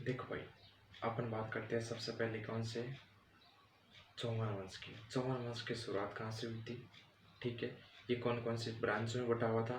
देखो भाई, अपन बात करते हैं सबसे पहले कौन से चौहान वंश की। चौहान वंश की शुरुआत कहाँ से हुई थी, ठीक है। ये कौन कौन से ब्रांच में बटा हुआ था,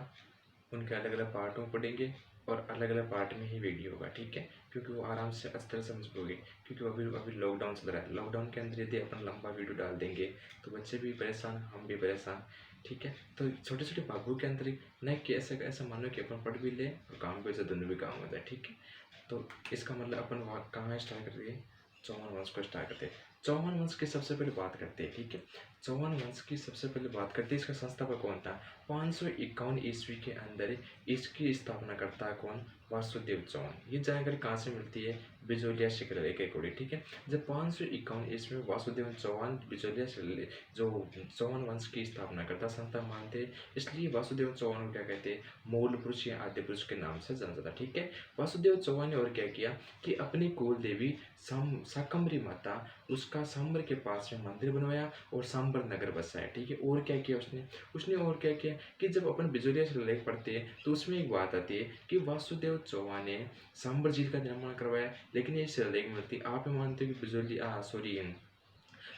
उनके अलग अलग पार्टों में पढ़ेंगे और अलग अलग पार्ट में ही वीडियो होगा, ठीक है। क्योंकि वो आराम से अच्छी तरह समझ पाओगे, क्योंकि अभी अभी लॉकडाउन चल रहा है। लॉकडाउन के अंदर यदि अपन लंबा वीडियो डाल देंगे तो बच्चे भी परेशान, हम भी परेशान, ठीक है। तो छोटे छोटे भागों के अंदर ही नहीं कि ऐसे ऐसा मानो कि अपन पढ़ भी ले और काम भी से दोनों भी काम होता है, ठीक है। तो इसका मतलब अपन कहाँ स्टार्ट करते हैं, चौहान वंश को स्टार्ट करते हैं। चौहान वंश की सबसे पहले बात करते हैं, ठीक है। चौहान वंश की सबसे पहले बात करते हैं, इसका संस्थापक कौन था। 551 ईस्वी के अंदर इसकी स्थापना करता है कौन, वासुदेव चौहान। ये जानकारी कहाँ से मिलती है, बिजोलिया शिलालेख के अकॉर्डिंग, ठीक है। जब 551 ईस्वी में वासुदेव चौहान बिजोलिया शिलालेख जो चौहान वंश की स्थापना करता संस्था मानते हैं, इसलिए वासुदेव चौहान को क्या कहते हैं, मूल पुरुष या आद्य पुरुष के नाम से जाना जाता, ठीक है। वासुदेव चौहान ने और क्या किया कि अपनी कुल देवी शाकंभरी माता, उसका सांबर के पास में मंदिर बनवाया और सांबर नगर बसाया, ठीक है। और क्या किया उसने उसने और क्या किया कि जब अपन बिजोलिया शिलालेख पढ़ते हैं तो उसमें एक बात आती है कि वासुदेव चौहान ने सांबर झील का निर्माण करवाया, लेकिन ये शिलालेख में होती, आप मानते हो कि बिजोलिया सॉरी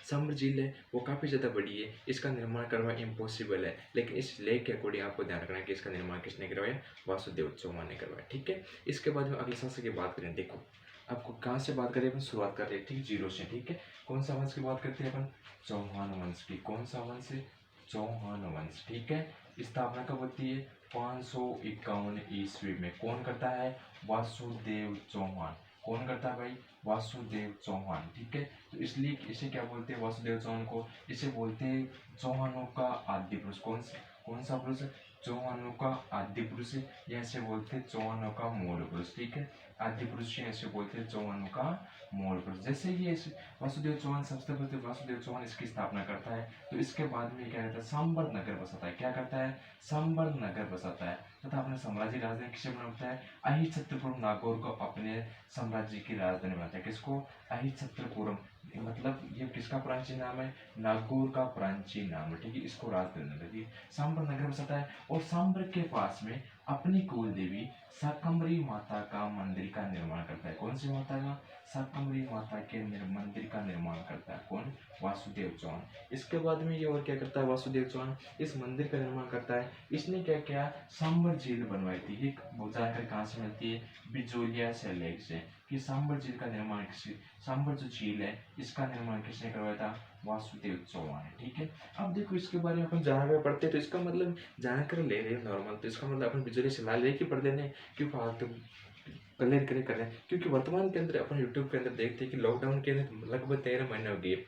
सांबर झील है वो काफ़ी ज़्यादा बड़ी है, इसका निर्माण करवाना इम्पॉसिबल है। लेकिन इस लेख के अकॉर्डिंग आपको ध्यान रखना है कि इसका निर्माण किसने करवाया, वासुदेव चौहान ने करवाया, ठीक है। इसके बाद में अगले शासक की बात करें, देखो आपको कहाँ से बात करें, अपन शुरुआत कर रहे हैं, ठीक, जीरो से, ठीक है। कौन सा वंश की बात करते हैं अपन, चौहान वंश की। कौन सा वंश है, चौहान वंश, ठीक है। स्थापना कब होती है, 551 ईस्वी में। कौन करता है, वासुदेव चौहान। कौन करता है भाई, वासुदेव चौहान, ठीक है। तो इसलिए इसे क्या बोलते हैं, वासुदेव चौहान को इसे बोलते हैं चौहानों का आद्य पुरुष। कौन सा पुरुष, चौहानों का आद्य पुरुष, या ऐसे बोलते हैं चौहानों का मूल पुरुष, ठीक है। आद्य पुरुष ऐसे बोलते हैं चौहानों का मूल पुरुष। जैसे ये वासुदेव चौहान सबसे पहले वासुदेव चौहान इसकी स्थापना करता है, तो इसके बाद में क्या कहता है, सांबर नगर बसाता है। क्या करता है, सांबर नगर बसाता है तथा अपने साम्राज्य राजधानी किसे बनाता है, अहिछत्रपुरम नागौर को अपने साम्राज्य की राजधानी बनाता है। किसको, अहिछत्रपुरम, मतलब ये किसका प्राचीन नाम है, नागौर का प्राचीन नाम है, ठीक है। इसको राजधानी देती है, सांबर नगर बसाता है और सांबर के पास में अपनी कुल देवी शाकंभरी माता का मंदिर का निर्माण करता है। कौन सी माता का, शाकंभरी माता के मंदिर का निर्माण करता है कौन, वासुदेव चौहान। इसके बाद में ये और क्या करता है, वासुदेव चौहान इस मंदिर का निर्माण करता है। इसने क्या किया, सांबर झील बनवाई थी। ये जानकारी कहाँ से मिलती है, बिजोलिया शिलालेख से, कि सांबर झील का निर्माण सांबर जो झील है इसका निर्माण किसने करवाया था, वासुदेव चौहान है, ठीक है। अब देखो इसके बारे में अपन जानकारी पढ़ते हैं तो इसका मतलब जानकारी ले रहे हैं नॉर्मल, तो इसका मतलब अपन बिजोलिया शिलालेख ही पढ़ लेने क्यों फालतू क्लियर कर रहे हैं। क्योंकि वर्तमान के अंदर अपन यूट्यूब के अंदर देखते हैं कि लॉकडाउन के अंदर लगभग 13 महीने हो गए,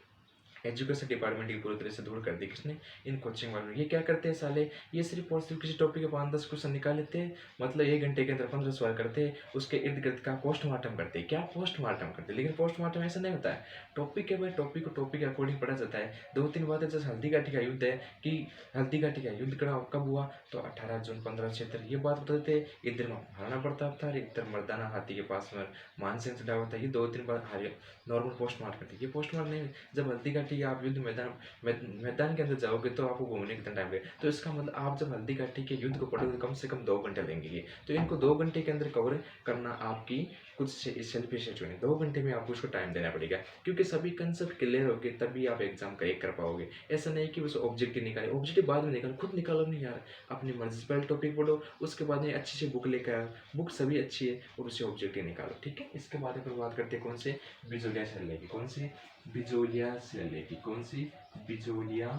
एजुकेशन डिपार्टमेंट की पूरी तरह से दूर कर दी किसने, इन कोचिंग वालों ने। ये क्या करते हैं साले, ये सिर्फ और सिर्फ किसी टॉपिक के 5-10 क्वेश्चन निकाल लेते हैं, मतलब 1 घंटे के अंदर 15 सवाल करते हैं, उसके इर्द गिर्द का पोस्टमार्टम करते हैं। क्या पोस्टमार्टम करते हैं, लेकिन पोस्टमार्टम ऐसा नहीं होता है। टॉपिक के बाद टॉपिक को टॉपिक के अकॉर्डिंग पढ़ा जाता है। 2-3 बातें, जैसे हल्दी घाटी का युद्ध है कि हल्दी घाटी का युद्ध कब हुआ, तो 18 जून 1576, ये बात बताते थे। इधर महाराणा प्रताप था, इधर मर्दाना हाथी के पास में मानसिंह चढ़ा हुआ था, ये 2-3 बार नॉर्मल पोस्टमार्टम करते हैं। ये पोस्टमार्टम नहीं, जब हल्दी घाटी आप युद्ध मैदान के अंदर जाओगे तो आपको घूमने कितना टाइम लगेगा, तो इसका मतलब आप जब हल्दी घाटी के युद्ध को पढ़ोगे तो कम से कम 2 घंटे लगेंगे। तो इनको 2 घंटे के अंदर कवर करना आपकी कुछ सेल्फिश है, 2 घंटे में आपको उसको टाइम देना पड़ेगा, क्योंकि सभी कंसेप्ट क्लियर हो गए तभी आप एग्जाम क्रैक कर पाओगे। ऐसा नहीं कि बस ऑब्जेक्टिव निकाले, ऑब्जेक्टिव बाद में निकालो, खुद निकालो नहीं यार, अपनी मर्जी से पहले टॉपिक पढ़ो, उसके बाद में अच्छी से बुक लेकर आओ, बुक सभी अच्छी है और उसे ऑब्जेक्टिव निकालो, ठीक है। इसके बाद में बात करते हैं कौन से, बिजोलिया शिलालेख की। कौन सी, बिजोलिया शिलालेख की। कौन सी, बिजोलिया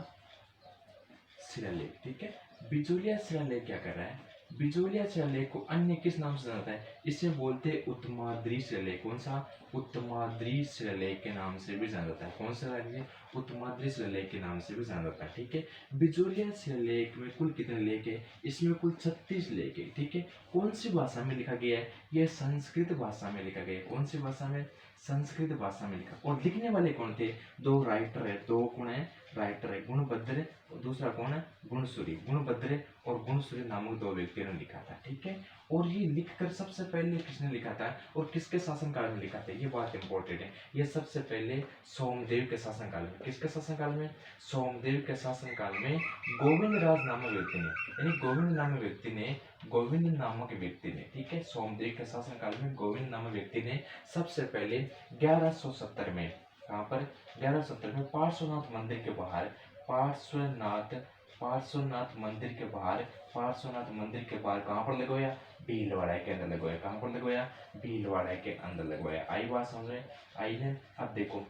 शिलालेख, ठीक है। बिजोलिया शिलालेख क्या कर रहा है, बिजोलिया शिलालेख को अन्य किस नाम से जाना है, इसे बोलते हैं उत्तमाद्री शिलालेख। कौन सा, उत्तमाद्री शिलालेख के नाम से भी जाना जाता है। कौन सा है, उत्तमाद्री शिलालेख के नाम से भी जाना जाता है, ठीक है। बिजोलिया शिलालेख में कुल कितने लेख है, इसमें कुल 36 लेख है, ठीक है। कौन सी भाषा में लिखा गया है, यह संस्कृत भाषा में लिखा गया है। कौन सी भाषा में, संस्कृत भाषा में लिखा। और लिखने वाले कौन थे, 2 राइटर है, 2 कौन है, राइटर है, गुणभद्र और दूसरा कौन है, गुणसूरी। गुणभद्र और गुणसूरी नामक 2 व्यक्तियों ने लिखा था, ठीक है। और ये लिखकर सबसे पहले किसने लिखा था और किसके शासनकाल में लिखा था, ये बात इंपॉर्टेंट है। ये सबसे पहले सोमदेव के शासनकाल में, किसके शासनकाल में, सोमदेव के शासनकाल में गोविंद राज नामक व्यक्ति ने, यानी गोविंद नामक व्यक्ति ने गोविंद नामक व्यक्ति ने, ठीक है, सोमदेव के शासनकाल में गोविंद नामक व्यक्ति ने सबसे पहले 1170 में, कहाँ पर, 1170 में पार्श्वनाथ मंदिर के बाहर, पार्श्वनाथ मंदिर के बाहर, पार्श्वनाथ मंदिर के बाहर कहाँ पर लगवाया, भीलवाड़ा के अंदर लगवाया। कहाँ पर लगवाया, भीलवाड़ा के अंदर लगवाया। आई बात समझ में, आई है। अब देखो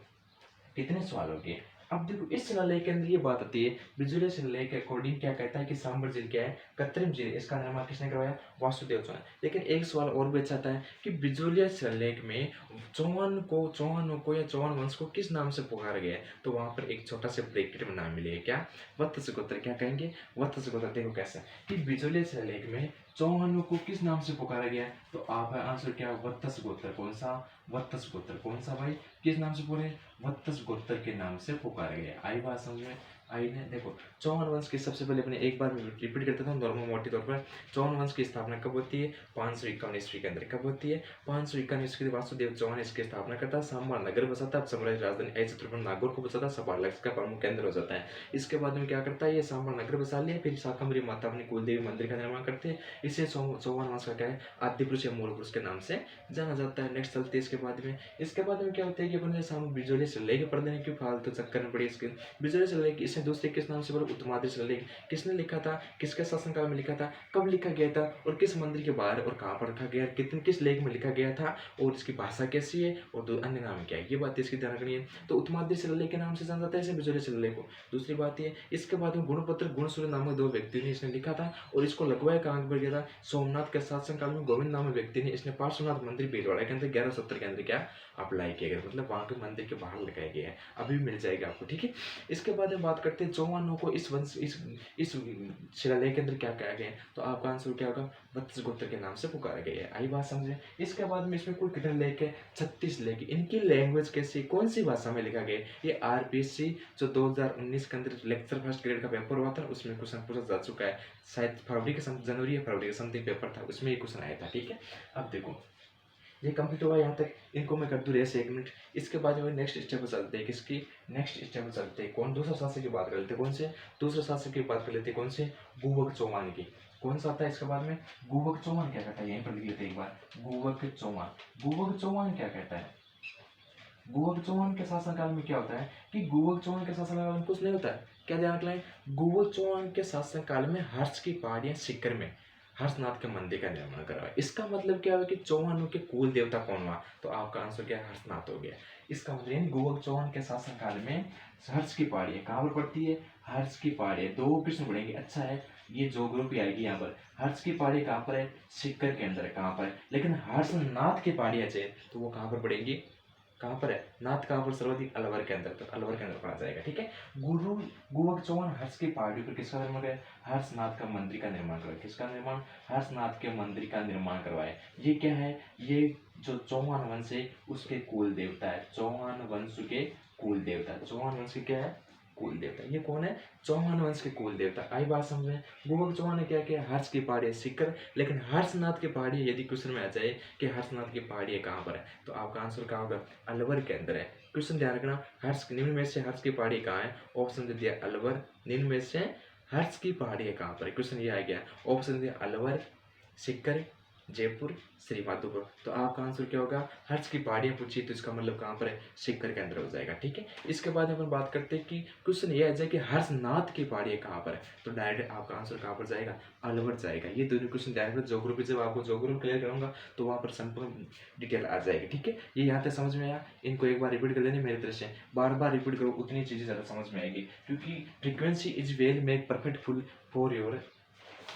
कितने सवाल हो गए। अब देखो इस शिलालेख के अंदर ये बात आती है, बिजुलिया शिलालेख के अकॉर्डिंग क्या कहता है कि सांबर झील क्या है, कृत्रिम झील, इसका निर्माण किसने करवाया, वासुदेव चौहान। लेकिन एक सवाल और भी अच्छा आता है कि बिजुलिया शिलालेख में चौहानों को या चौहान वंश को किस नाम से पुकारा गया है, तो वहां पर एक छोटा सा ब्रैकेट में नाम मिलेगा, क्या, वत्स गोत्र। क्या कहेंगे, वत्स गोत्र। देखो कैसा कि बिजुलिया शिलालेख में चौहानों को किस नाम से पुकारा गया है, तो आपका आंसर क्या, वत्स गोत्र। कौन सा, वत्स गोत्र। कौन सा भाई, किस नाम से पूरे, वत्स गोत्र के नाम से पुकारा गया। आई बात समझ में, आई ने। देखो चौहान वंश की सबसे पहले अपने एक बार रिपीट करता था नॉर्मल मोटे तौर पर। चौहान वंश की स्थापना कब होती है, 551 ईस्वी के अंदर। कब होती है, 551 ईस्वी के वासुदेव चौहान इसकी स्थापना करता है, सांबर नगर बसाता है, साम्राज्य राजधानी ऐ नागौर को बसाता है, सपाट का प्रमुख केंद्र हो जाता है। इसके बाद में क्या करता है, ये सांबर नगर बसा लिया, फिर शाकंभरी माता अपनी कुलदेवी मंदिर का निर्माण करते हैं। इसे चौहान वंश का क्या है, आद्य पुरुष या मूल पुरुष के नाम से जाना जाता है। नेक्स्ट चलते हैं इसके बाद में क्या होता है कि अपने सामने बिजोली शिलालेख पढ़ देने क्यों फालतू चक्कर में पड़ी। इसके बिजोली शिलालेख इसने दूसरे किस नाम से बोला, उत्तमाद्रि शिलालेख। किसने लिखा था, किसके शासनकाल में लिखा था, कब लिखा गया था, और किस मंदिर के बाहर और कहाँ पर रखा गया, किस लेख में लिखा गया था, और इसकी भाषा कैसी है, और अन्य नाम क्या है, ये बात इसकी ध्यान रखनी है। तो उत्तमाद्रि शिलालेख के नाम से जाना जाता है इसे, बिजोली शिलालेख को। दूसरी बात ये, इसके बाद में गुणपत्र गुणसूर्य नामक 2 व्यक्ति ने इसने लिखा था, और इसको लगवाया कहाँ पर गया था, सोमनाथ के शासनकाल में गोविंद नामक व्यक्ति ने इसने पार्श्वनाथ मंदिर भीलवाड़ा के अंदर 1170 के अंदर क्या अप्लाई किया गया, मतलब वहां के मंदिर के बाहर लगाया गया है। अभी मिल जाएगा आपको, ठीक है। इसके बाद में बात करते हैं चौहानों को इस वंश इस शिलालेख के अंदर क्या कहा गया है, तो आपका आंसर क्या होगा, वत्स गोत्र के नाम से पुकारा गया है। आई बात समझे। इसके बाद में इसमें कुल कितने लेख है, 36 लेख। इनकी लैंग्वेज कैसी, कौन सी भाषा में लिखा गया है, ये आरपीएससी जो 2019 के अंदर लेक्चर फर्स्ट ग्रेड का पेपर हुआ था उसमें क्वेश्चन पूछा जा चुका है। शायद जनवरी या फरवरी का समथिंग पेपर था, उसमें ये क्वेश्चन आया था, ठीक है। अब देखो ये कंप्लीट हुआ यहाँ तक, इनको मैं कर दूँ रेस 1 मिनट। इसके बाद में नेक्स्ट स्टेप पर चलते हैं, किसकी, नेक्स्ट स्टेप पर चलते हैं, कौन, दूसरा शासक की बात कर लेते हैं। कौन से, दूसरा शासक की बात कर लेते हैं, कौन से, गुवक चौहान की। कौन सा आता है इसके बाद में, गुवक चौहान क्या कहता है, यहीं पर लिख लेते हैं एक बार, गुवक चौहान। गुवक चौहान क्या कहता है, गुवक चौहान के शासनकाल में क्या होता है कि गुवक चौहान के शासनकाल में कुछ नहीं होता है, क्या ध्यान रखना है, गुवक चौहान के शासनकाल में हर्ष की पहाड़ियां सीकर में हर्षनाथ के मंदिर का निर्माण करवाया। इसका मतलब क्या है कि चौहानों के कुल देवता कौन हुआ, तो आपका आंसर क्या है, हर्षनाथ हो गया। इसका मतलब गुवक चौहान के शासनकाल में हर्ष की पहाड़ियां कहाँ पर पड़ती है, हर्ष की पहाड़ियां, 2 प्रश्न पढ़ेंगे, अच्छा है ये ज्योग्राफी आएगी यहाँ पर। हर्ष की पहाड़ी कहाँ पर है, सीकर के अंदर है, कहाँ पर है, लेकिन हर्षनाथ की पहाड़ियां चाहिए तो वो कहाँ पर पड़ेंगी, कहाँ पर है, नाथ कहाँ पर सर्वाधिक, अलवर के अंदर, तो अलवर के अंदर पढ़ा जाएगा, ठीक है। गुवक चौहान हर्ष की पहाड़ी पर किसका निर्माण कराया, हर्षनाथ का मंदिर का निर्माण करवाया। किसका निर्माण, हर्षनाथ के मंदिर का निर्माण करवाया। ये क्या है, ये जो चौहान वंश है उसके कुल देवता है, चौहान वंश के कुल देवता, चौहान वंश के क्या है, कुल देवता। ये कौन है, चौहान वंश के कुल देवता। आई बात समझ में। गुवक चौहान ने क्या किया, हर्ष की पहाड़ी सीकर, लेकिन हर्षनाथ की पहाड़ी यदि क्वेश्चन में आ जाए कि हर्षनाथ की पहाड़ी कहाँ पर है, तो आपका आंसर क्या होगा, अलवर के अंदर है। क्वेश्चन ध्यान रखना, हर्ष निम्न में से हर्ष की पहाड़ी कहाँ है, ऑप्शन दे दिया अलवर, निम्न में से हर्ष की पहाड़ी कहाँ पर है, क्वेश्चन ये आ गया, ऑप्शन दिया अलवर, सीकर, जयपुर, श्री माधोपुर। तो आपका आंसर क्या होगा, हर्ष की पहाड़ियां पूछी तो इसका मतलब कहाँ पर है, सीकर के अंदर हो जाएगा, ठीक है। इसके बाद अपन बात करते हैं कि क्वेश्चन ये आ जाए कि हर्षनाथ की पहाड़ियां कहाँ पर है, तो डायरेक्ट आपका आंसर कहाँ पर जाएगा, अलवर जाएगा। ये दोनों क्वेश्चन डायरेक्ट ज्योग्राफी, जब आपको ज्योग्राफी क्लियर करूंगा तो वहाँ पर संपूर्ण डिटेल आ जाएगी, ठीक है। ये यहाँ तक समझ में आया, इनको एक बार रिपीट कर लेने मेरी तरफ से, बार बार रिपीट करो उतनी चीज़ें ज़्यादा समझ में आएगी, क्योंकि frequency is well make perfect full for your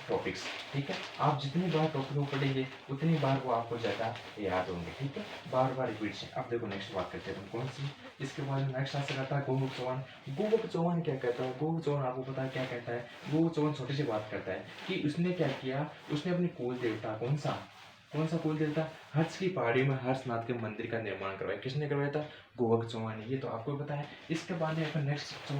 topics, ठीक है। आप जितनी बार टॉपिक को पढ़ेंगे उतनी बार वो आपको ज़्यादा याद होंगे, ठीक है, बार बार रिपीट से। अब देखो नेक्स्ट बात करते हैं कौन सी, इसके बाद नेक्स्ट आंसर आता है गुवक चौहान। गुवक चौहान क्या कहता है, गुवक चौहान आपको पता है क्या कहता है, गुवक चौहान छोटी सी बात करता है कि उसने क्या किया, उसने अपनी कुल देवता, कौन सा कुल देवता, हर्ष की पहाड़ी में हर्षनाथ के मंदिर का निर्माण करवाया। किसने करवाया था, गुवक चौहान ने, ये तो आपको पता है। इसके बाद में अपन नेक्स्ट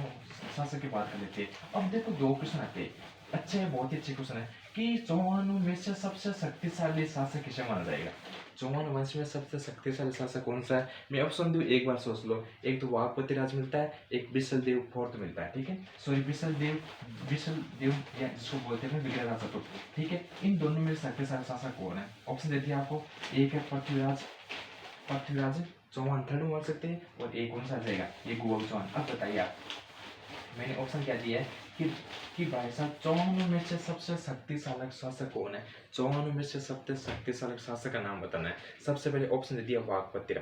शासक की बात कर लेते हैं। अब देखो 2 क्वेश्चन आते हैं, अच्छा है, बहुत ही अच्छे क्वेश्चन है कि चौहानों में से सबसे शक्तिशाली शासक किसे माना जाएगा? चौहान वंश में सबसे शक्तिशाली शासक कौन सा है? मैं ऑप्शन दूं, एक बार सोच लो। एक तो वाघपति राज मिलता है, एक बिसल देव फोर्थ मिलता है, ठीक है, सॉरी बिसल देव या जिसको बोलते हैं विग्रहराज चतुर्थ, ठीक है। इन दोनों में शक्तिशाली शासक कौन है? ऑप्शन देती है आपको, एक है पृथ्वीराज चौहान थर्ड मार सकते हैं, और एक कौन सा आ जाएगा? ये गोवर्धन चौहान। अब बताइए आप, मैंने ऑप्शन क्या दिया है कि भाई साहब चौहानों में से सबसे शक्तिशाली शासक कौन है? चौहानों में से सबसे शक्तिशाली शासक का नाम बताना है। सबसे पहले ऑप्शन दे दिया वाघपति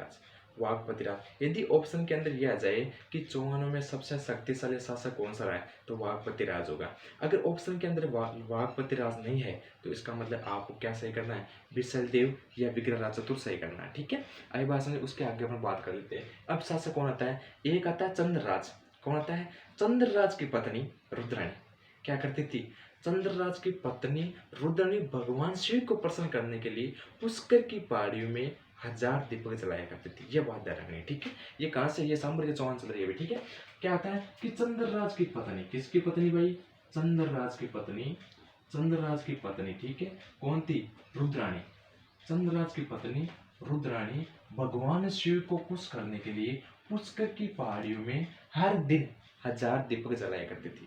राज। यदि ऑप्शन के अंदर यह आ जाए कि चौहानों में सबसे शक्तिशाली शासक कौन सा रहा है, तो वाघपति राज होगा। अगर ऑप्शन के अंदर वाघपति राज नहीं है, तो इसका मतलब आपको क्या सही करना है? बिसल देव या विग्रहराज चतुर्थ सही करना है, ठीक है। आई बात समझ, उसके आगे अपन बात कर लेते हैं। अब शासक कौन आता है? एक आता है चंद्रराज। कौन आता है? चंद्रराज की पत्नी रुद्राणी क्या करती थी? चंद्रराज की पत्नी रुद्राणी भगवान शिव को प्रसन्न करने के लिए पुष्कर की पहाड़ियों में 1000 दीपक जलाया करती थी। ये बात ध्यान रखनी है, ठीक है। ये कहाँ से? ये सांबर के चौहान चल रही है, ठीक है। क्या आता है कि चंद्रराज की पत्नी, किसकी पत्नी भाई? चंद्रराज की पत्नी, ठीक है। कौन थी? रुद्राणी। चंद्रराज की पत्नी रुद्राणी भगवान शिव को खुश करने के लिए पुष्कर की पहाड़ियों में हर दिन 1000 दीपक जलाया करती थी।